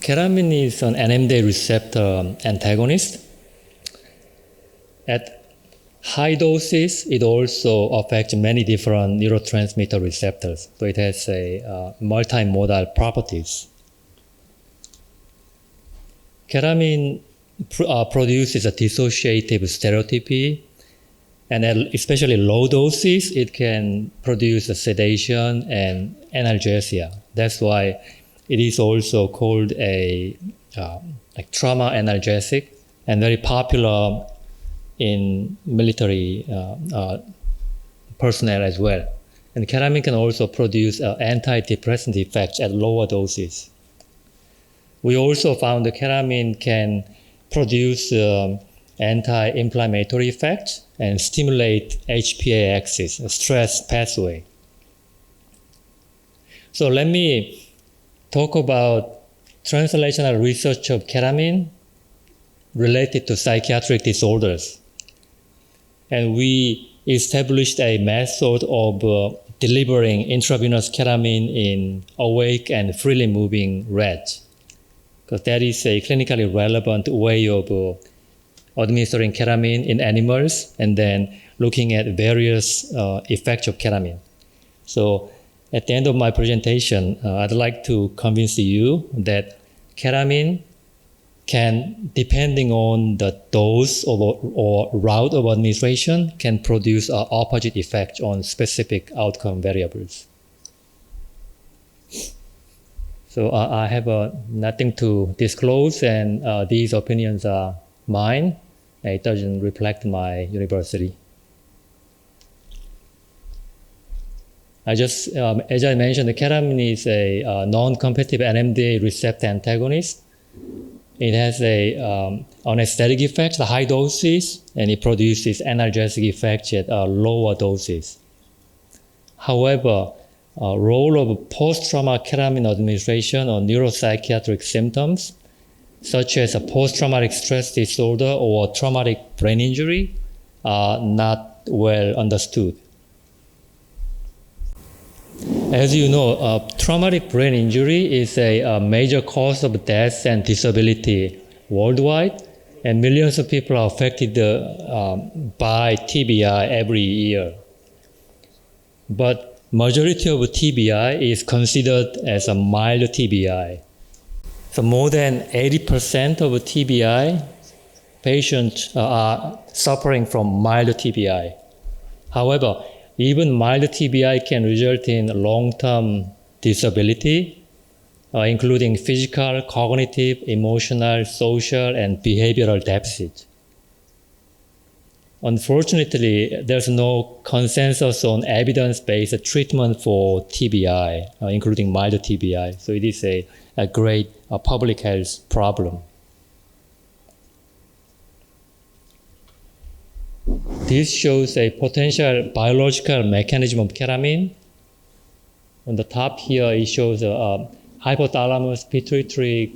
Ketamine is an NMDA receptor antagonist. At high doses, it also affects many different neurotransmitter receptors. So it has a multimodal properties. Ketamine produces a dissociative stereotypy, and at especially low doses, it can produce a sedation and analgesia. That's why it is also called a trauma analgesic and very popular in military personnel as well. And ketamine can also produce antidepressant effects at lower doses. We also found that ketamine can produce anti-inflammatory effects and stimulate HPA axis, a stress pathway. So let me talk about translational research of ketamine related to psychiatric disorders. And we established a method of delivering intravenous ketamine in awake and freely moving rats, because that is a clinically relevant way of administering ketamine in animals and then looking at various effects of ketamine. So at the end of my presentation, I'd like to convince you that ketamine can, depending on the dose or route of administration, can produce opposite effects on specific outcome variables. So I have nothing to disclose, and these opinions are mine. It doesn't reflect my university. As I mentioned, the ketamine is a non-competitive NMDA receptor antagonist. It has a anesthetic effect at high doses, and it produces analgesic effects at lower doses. However, role of post-trauma ketamine administration on neuropsychiatric symptoms, such as a post-traumatic stress disorder or traumatic brain injury, are not well understood. As you know, traumatic brain injury is a major cause of death and disability worldwide, and millions of people are affected by TBI every year. But majority of TBI is considered as a mild TBI. So more than 80% of TBI patients are suffering from mild TBI. However, even mild TBI can result in long-term disability, including physical, cognitive, emotional, social, and behavioral deficit. Unfortunately, there's no consensus on evidence-based treatment for TBI, including mild TBI. So it is a great public health problem. This shows a potential biological mechanism of ketamine. On the top here, it shows hypothalamus, pituitary,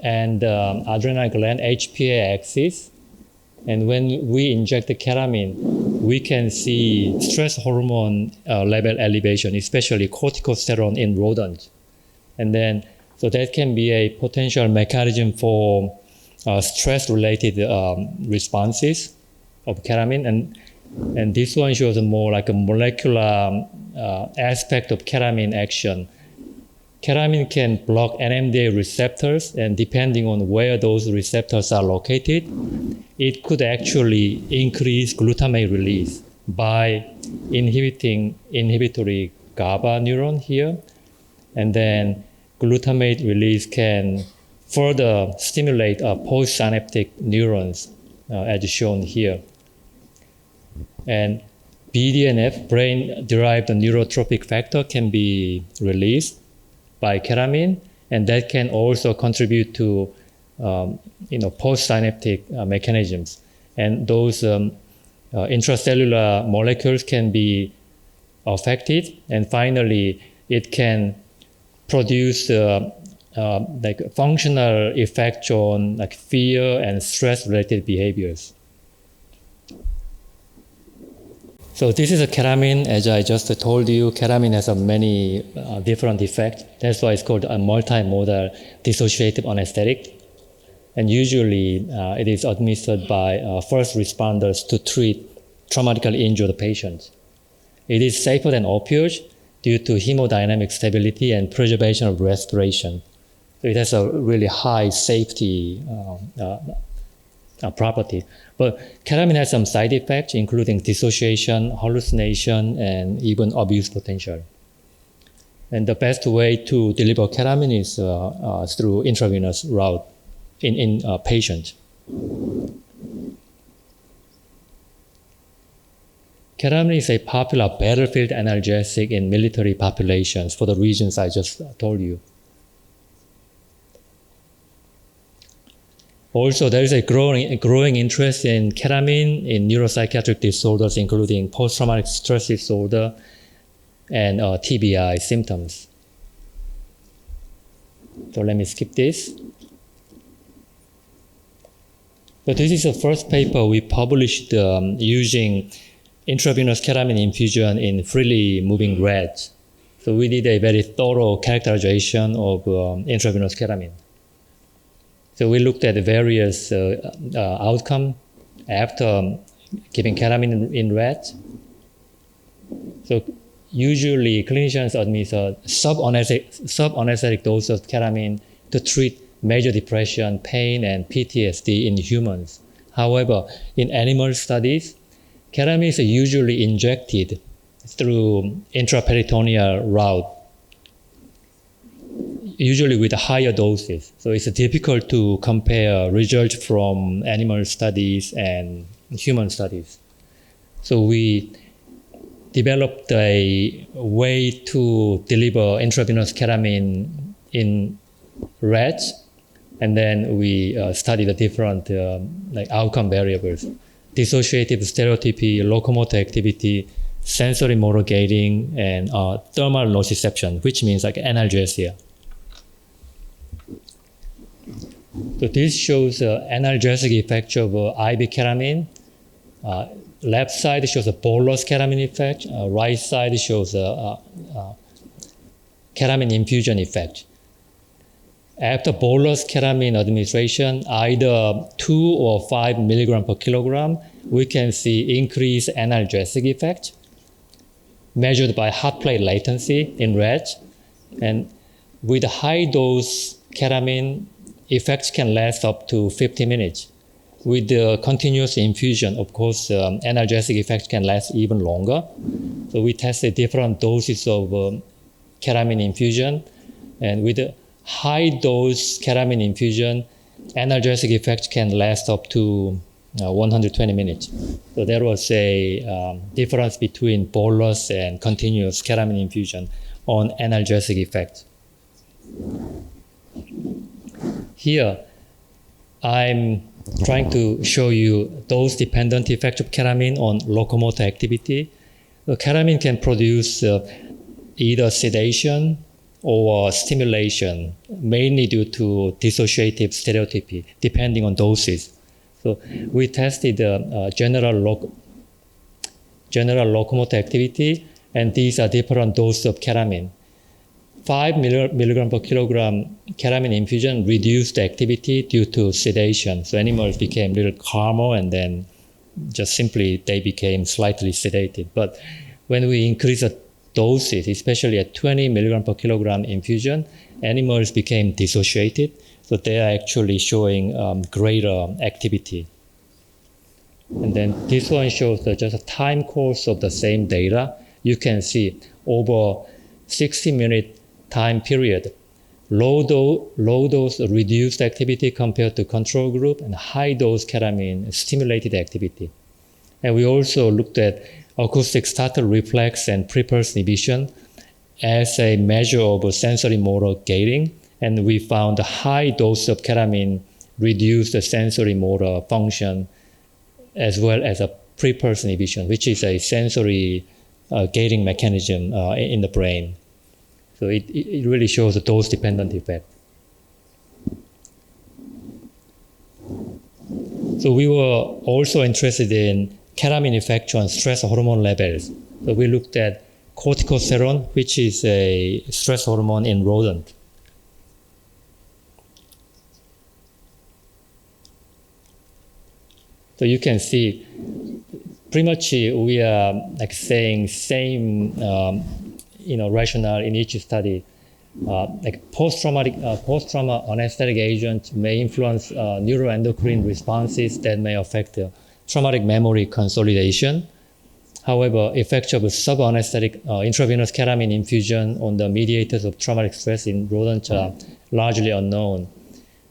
and adrenal gland HPA axis. And when we inject the ketamine, we can see stress hormone level elevation, especially corticosterone in rodents. And then, so that can be a potential mechanism for stress-related responses of ketamine. And this one shows more like a molecular aspect of ketamine action. Ketamine can block NMDA receptors, and depending on where those receptors are located, it could actually increase glutamate release by inhibiting inhibitory GABA neuron here. And then glutamate release can further stimulate postsynaptic neurons, as shown here. And BDNF, brain-derived neurotropic factor, can be released by ketamine, and that can also contribute to postsynaptic mechanisms. And those intracellular molecules can be affected, and finally, it can produce like functional effects on like fear and stress-related behaviors. So this is a ketamine. As I just told you, ketamine has a many different effects. That's why it's called a multimodal dissociative anesthetic. And usually it is administered by first responders to treat traumatically injured patients. It is safer than opioids due to hemodynamic stability and preservation of respiration. So it has a really high safety property. But ketamine has some side effects, including dissociation, hallucination, and even abuse potential. And the best way to deliver ketamine is through intravenous route in patients. Ketamine is a popular battlefield analgesic in military populations for the reasons I just told you. Also, there is a growing interest in ketamine in neuropsychiatric disorders, including post-traumatic stress disorder and TBI symptoms. So let me skip this. So this is the first paper we published using intravenous ketamine infusion in freely moving rats. So we did a very thorough characterization of intravenous ketamine. So we looked at the various outcomes after giving ketamine in rats. So usually clinicians administer sub-anesthetic dose of ketamine to treat major depression, pain, and PTSD in humans. However, in animal studies, ketamine is usually injected through intraperitoneal route, usually with higher doses. So it's difficult to compare results from animal studies and human studies. So we developed a way to deliver intravenous ketamine in rats, and then we studied the different outcome variables: dissociative stereotypy, locomotor activity, sensory motor gating, and thermal nociception, which means like analgesia. So this shows analgesic effect of IV ketamine. Left side shows a bolus ketamine effect. Right side shows a ketamine infusion effect. After bolus ketamine administration, either 2 or 5 milligram per kilogram, we can see increased analgesic effect measured by heart rate latency in rats. And with high dose ketamine, effects can last up to 50 minutes. With the continuous infusion, of course, analgesic effects can last even longer. So we tested different doses of ketamine infusion, and with the high dose ketamine infusion, analgesic effects can last up to 120 minutes. So there was a difference between bolus and continuous ketamine infusion on analgesic effects. Here, I'm trying to show you dose-dependent effect of ketamine on locomotor activity. The ketamine can produce either sedation or stimulation, mainly due to dissociative stereotypy, depending on doses. So we tested general locomotor activity, and these are different doses of ketamine. 5 milligram per kilogram ketamine infusion reduced activity due to sedation. So animals became a little calmer, and then just simply they became slightly sedated. But when we increase the doses, especially at 20 milligram per kilogram infusion, animals became dissociated. So they are actually showing greater activity. And then this one shows just a time course of the same data. You can see over 60-minute time period, low dose reduced activity compared to control group, and high dose ketamine stimulated activity. And we also looked at acoustic startle reflex and pre-pulse inhibition as a measure of sensory motor gating, and we found a high dose of ketamine reduced the sensory motor function as well as a pre-pulse inhibition, which is a sensory gating mechanism in the brain. So it really shows a dose-dependent effect. So we were also interested in ketamine effect on stress hormone levels. So we looked at corticosterone, which is a stress hormone in rodent. So you can see pretty much we are like saying same rationale in each study. Like post-trauma anesthetic agent may influence neuroendocrine responses that may affect traumatic memory consolidation. However, effects of sub-anesthetic intravenous ketamine infusion on the mediators of traumatic stress in rodents are largely unknown.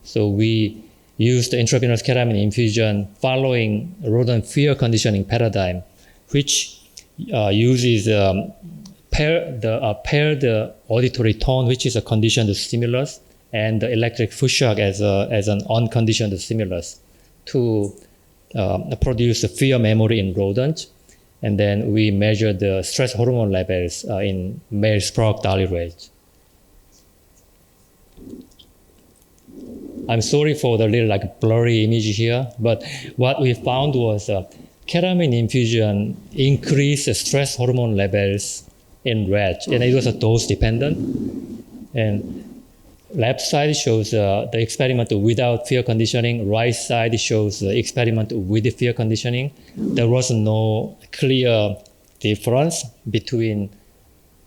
So we used the intravenous ketamine infusion following rodent fear conditioning paradigm, which uses paired auditory tone, which is a conditioned stimulus, and the electric foot shock as an unconditioned stimulus to produce a fear memory in rodents. And then we measure the stress hormone levels in male Sprague Dawley rats. I'm sorry for the little blurry image here, but what we found was ketamine infusion increased stress hormone levels in rats, and it was dose dependent. And left side shows the experiment without fear conditioning. Right side shows the experiment with fear conditioning. There was no clear difference between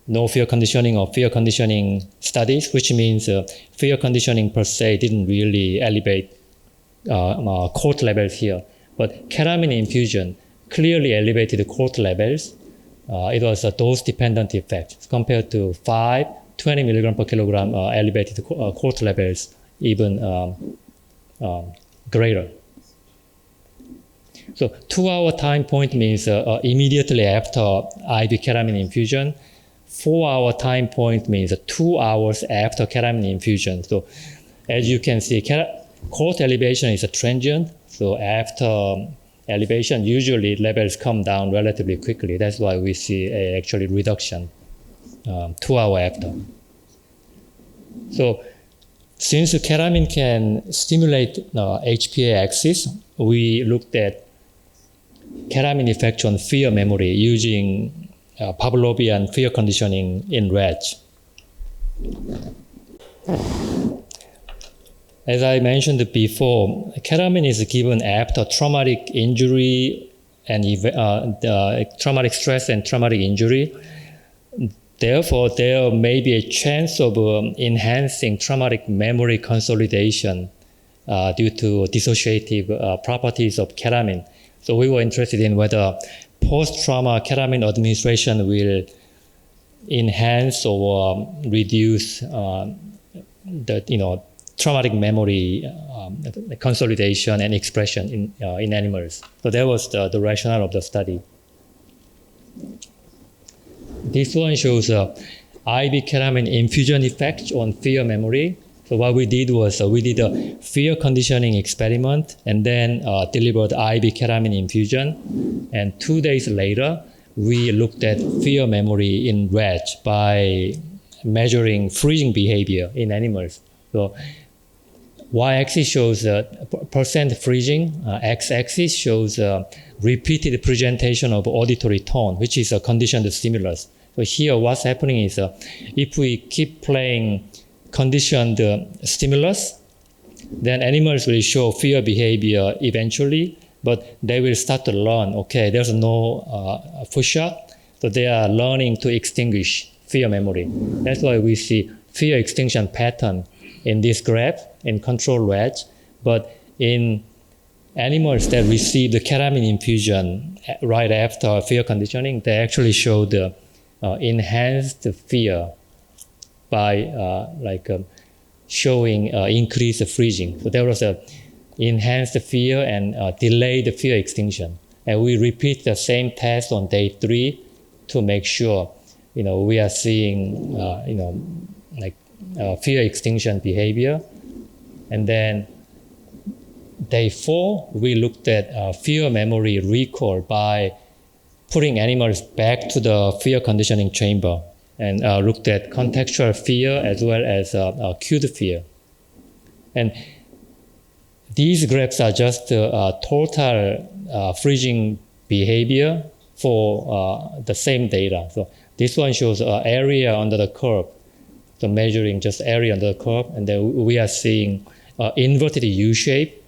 no fear conditioning or fear conditioning studies, which means fear conditioning per se didn't really elevate court levels here. But ketamine infusion clearly elevated court levels. It was a dose-dependent effect compared to 20 milligram per kilogram elevated court levels, even greater. So 2-hour time point means immediately after IV ketamine infusion. 4-hour time point means 2 hours after ketamine infusion. So as you can see, court elevation is transient. So after elevation, usually levels come down relatively quickly. That's why we see actually reduction 2 hours after. So since ketamine can stimulate HPA axis, we looked at ketamine effect on fear memory using Pavlovian fear conditioning in rats. As I mentioned before, ketamine is given after traumatic injury and traumatic stress and traumatic injury. Therefore, there may be a chance of enhancing traumatic memory consolidation due to dissociative properties of ketamine. So we were interested in whether post-trauma ketamine administration will enhance or reduce the traumatic memory consolidation and expression in animals. So that was the rationale of the study. This one shows IV ketamine infusion effect on fear memory. So what we did was we did a fear conditioning experiment and then delivered IV ketamine infusion. And 2 days later, we looked at fear memory in rats by measuring freezing behavior in animals. So y-axis shows percent freezing, x-axis shows repeated presentation of auditory tone, which is a conditioned stimulus. So here what's happening is if we keep playing conditioned stimulus, then animals will show fear behavior eventually, but they will start to learn, okay, there's no foot shot, so they are learning to extinguish fear memory. That's why we see fear extinction pattern in this graph in control rats, but in animals that receive the ketamine infusion right after fear conditioning, they actually show the enhanced fear by showing increased freezing. So there was a enhanced fear and delayed fear extinction. And we repeat the same test on day 3 to make sure, we are seeing, fear extinction behavior. And then day 4, we looked at fear memory recall by putting animals back to the fear conditioning chamber and looked at contextual fear as well as acute fear. And these graphs are just total freezing behavior for the same data. So this one shows area under the curve. So measuring just area under the curve, and then we are seeing inverted U shape,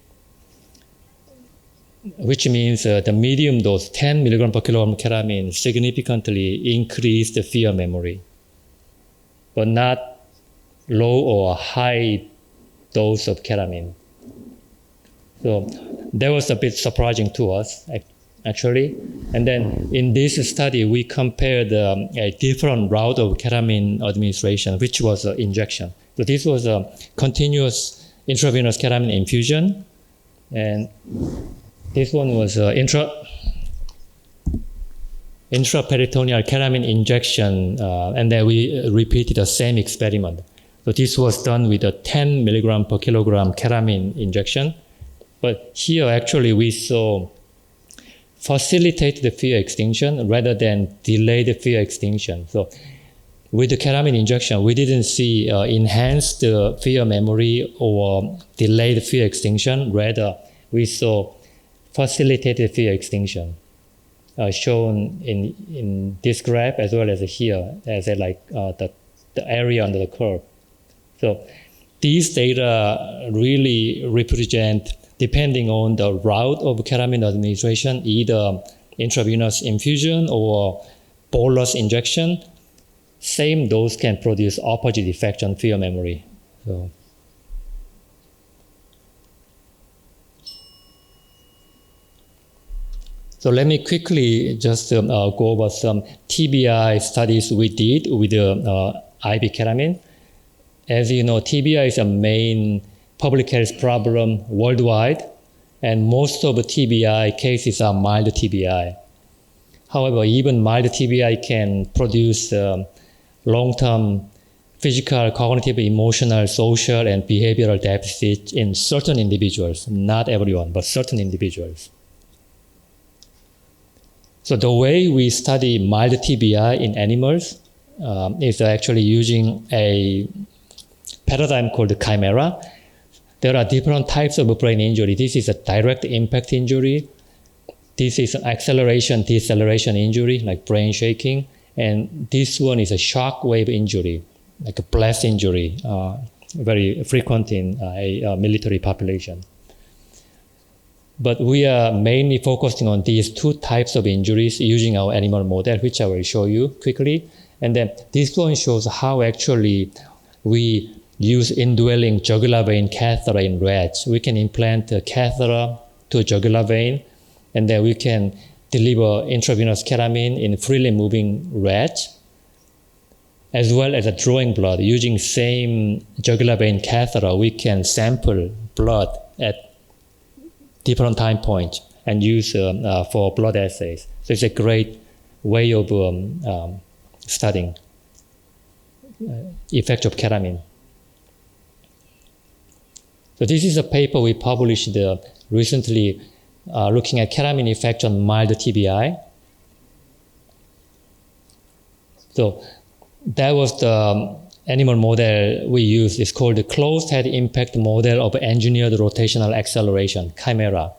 which means the medium dose 10 milligram per kilogram ketamine significantly increased the fear memory, but not low or high dose of ketamine. So that was a bit surprising to us, actually. And then in this study, we compared a different route of ketamine administration, which was injection. So this was a continuous intravenous ketamine infusion, and this one was intraperitoneal ketamine injection, and then we repeated the same experiment. So this was done with a 10 milligram per kilogram ketamine injection. But here, actually, we saw facilitate the fear extinction rather than delay the fear extinction. So with the ketamine injection, we didn't see enhanced fear memory or delayed fear extinction. Rather, we saw facilitated fear extinction, shown in this graph as well as here, as the area under the curve. So these data really represent, depending on the route of ketamine administration, either intravenous infusion or bolus injection, same dose can produce opposite effect on fear memory. So let me quickly just go over some TBI studies we did with IV ketamine. As you know, TBI is a main public health problem worldwide, and most of the TBI cases are mild TBI. However, even mild TBI can produce long-term physical, cognitive, emotional, social, and behavioral deficits in certain individuals, not everyone, but certain individuals. So the way we study mild TBI in animals is actually using a paradigm called chimera. There are different types of brain injury. This is a direct impact injury. This is an acceleration, deceleration injury, like brain shaking. And this one is a shock wave injury, like a blast injury, very frequent in a military population. But we are mainly focusing on these two types of injuries using our animal model, which I will show you quickly. And then this one shows how actually we use indwelling jugular vein catheter in rats. We can implant a catheter to a jugular vein, and then we can deliver intravenous ketamine in freely moving rats, as well as drawing blood. Using same jugular vein catheter, we can sample blood at different time points and use for blood assays. So it's a great way of studying effect of ketamine. So this is a paper we published recently looking at ketamine effect on mild TBI. So that was the animal model we used. It's called the closed head impact model of engineered rotational acceleration, chimera,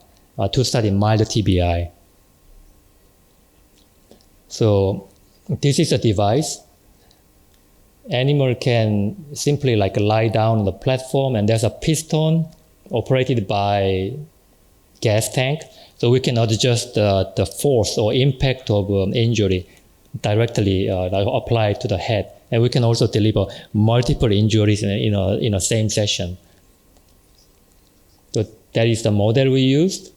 to study mild TBI. So this is a device. Animal can simply lie down on the platform, and there's a piston operated by gas tank. So we can adjust the force or impact of injury directly applied to the head. And we can also deliver multiple injuries in a same session. So that is the model we used.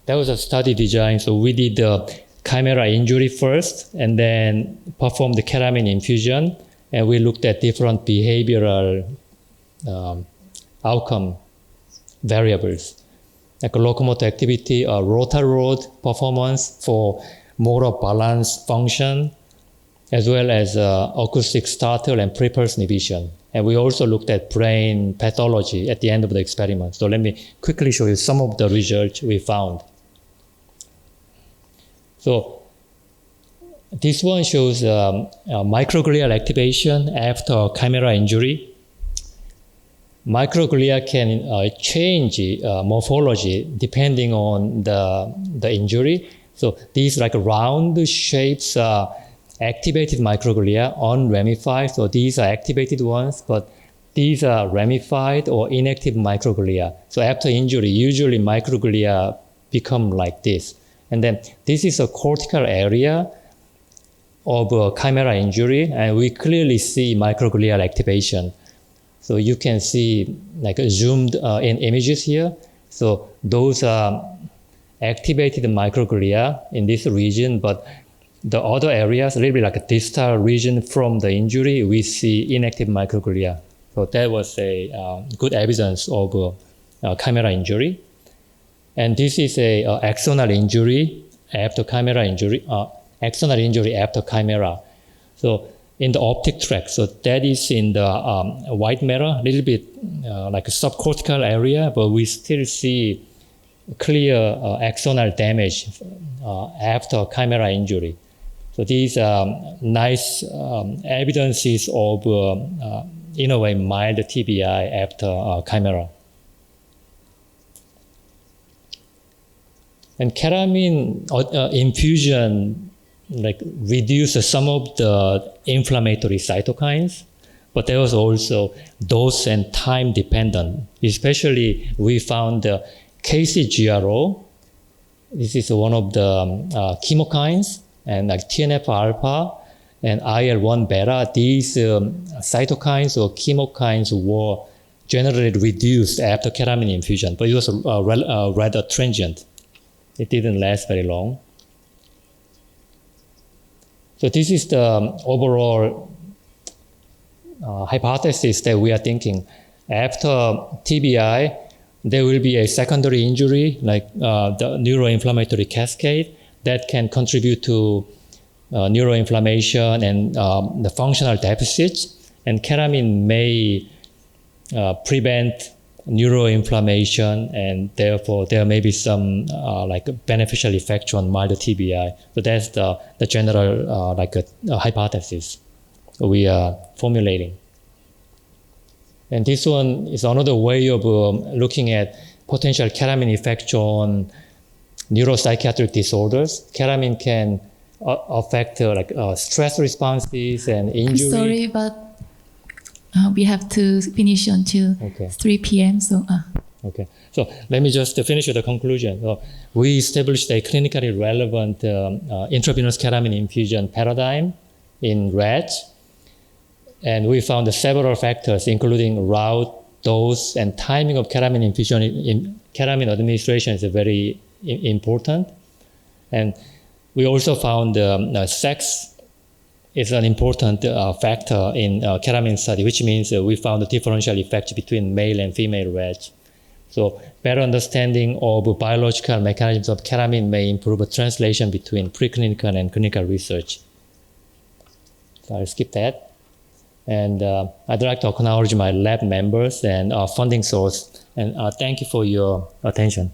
That was a study design. So we did the chimera injury first, and then performed the ketamine infusion, and we looked at different behavioral outcome variables, like locomotor activity, rotor rod performance for motor balance function, as well as acoustic startle and pre-pulse inhibition. And we also looked at brain pathology at the end of the experiment. So let me quickly show you some of the results we found. So this one shows microglial activation after chimera injury. microglia can change morphology depending on the injury. So these like round shapes are activated microglia, unramified. So these are activated ones, but these are ramified or inactive microglia. So after injury, usually microglia become like this. And then this is a cortical area of a chimera injury, and we clearly see microglial activation. So you can see like zoomed in images here. So those are activated microglia in this region, but the other areas, a little bit like a distal region from the injury, we see inactive microglia. So that was a good evidence of chimera injury. And this is a axonal injury after chimera injury, axonal injury after chimera. So in the optic tract, so that is in the white matter, a little bit like a subcortical area, but we still see clear axonal damage after chimera injury. So these are nice evidences of, in a way, mild TBI after chimera. And ketamine infusion like reduce some of the inflammatory cytokines, but there was also dose and time dependent. Especially we found the KCGRO. This is one of the chemokines, and like TNF alpha and IL-1 beta. These cytokines or chemokines were generally reduced after ketamine infusion, but it was rather transient. It didn't last very long. So this is the overall hypothesis that we are thinking. After TBI, there will be a secondary injury like the neuroinflammatory cascade that can contribute to neuroinflammation and the functional deficits. And ketamine may prevent neuroinflammation, and therefore there may be some like beneficial effects on mild TBI. So that's the general like a hypothesis we are formulating. And this one is another way of looking at potential ketamine effects on neuropsychiatric disorders. Ketamine can affect like stress responses and injury. Sorry, but we have to finish until 3 p.m. So. Okay. So let me just finish with the conclusion. So we established a clinically relevant intravenous ketamine infusion paradigm in rats. And we found several factors, including route, dose, and timing of ketamine infusion. Ketamine administration is very important. And we also found sex is an important factor in ketamine study, which means we found a differential effect between male and female rats. So better understanding of biological mechanisms of ketamine may improve a translation between preclinical and clinical research. So I'll skip that. And I'd like to acknowledge my lab members and our funding source. And thank you for your attention.